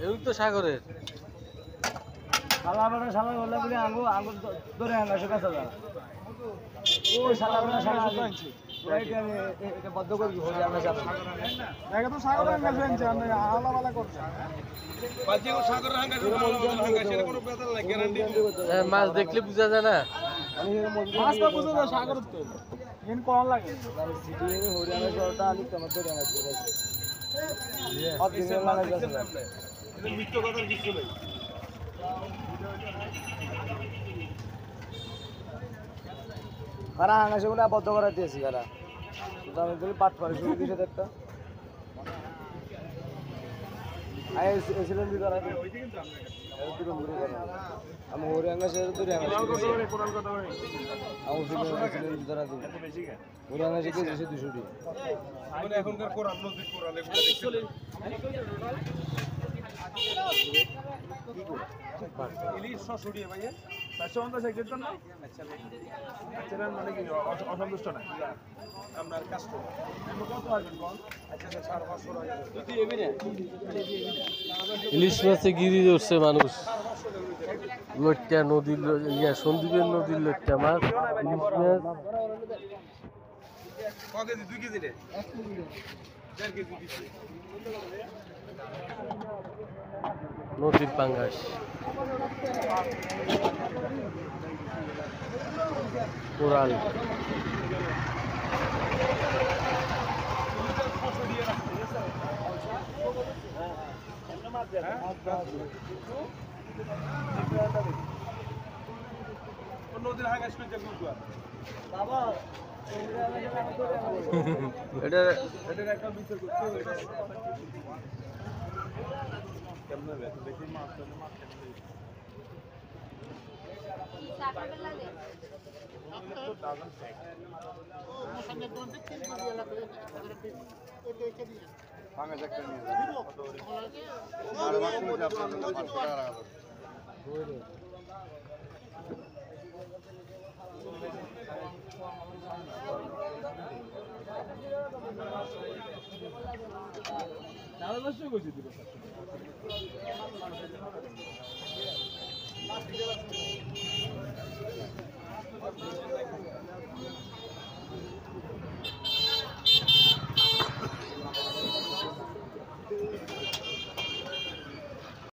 এই তো সাগরের শালা বড় শালা বললে বলে আঙ্গুর ধরে আনা সেটা সাদা ও শালা বড় শালা আনছি এটা বদ্ধ করে দিব আমরা যাব দেখা তো সাগর আঙ্গা ফেনছে আমরা আলা বালা করছে বাজি ও সাগর আঙ্গা সেটা কোনো বেতাল না গ্যারান্টি মাছ দেখলে বোঝা যায় না মাছ তো বোঝা যায় সাগর তো ইন কোন লাগে সিটি এর হরিয়ানা শহরটা আলি তোমার ধরে আনা ঠিক আছে অফিসের মানে যাচ্ছে এটা মিথ্যা কথার কিছু নাই কারা আনাসে বলে বদ্ধ করে দিয়েছি কারা আমি বলি পাট পারে শুরু দিছে দেখতো আই এসিলেন দি করা আমি ওরে আঙ্গাসে দূরে আঙ্গাসে আমি এসিলেন দি ধরা দিই ওরে আঙ্গাসে কে দিছে 200 টি মানে এখনকার কোরআন নজির কোরআন এগুলো দেখছিলেন ইলিশ 600 টি ভাইয়া 450 এক দিন না আচ্ছা আচ্ছা মানে কি অসন্তুষ্ট না আপনার কাস্টমার আমি কত আসবেন কোন আচ্ছা 550 টাকা তুই এবি না ইলিশ মাছে গিরি ধরছে মানুষ লইট্টা নদীর সন্দীপের নদীর লইট্টা মাছ ইলিশ মাছ ক কেজি 2 কেজি রে 1 কেজি 1.5 কেজি দিছি নদীর পাঙ্গাস কোরাল নদীর হাগাস করতে গুজবা বাবা এটা একটা বিচার করতে কেমনে বেশি মাছ তো মাছ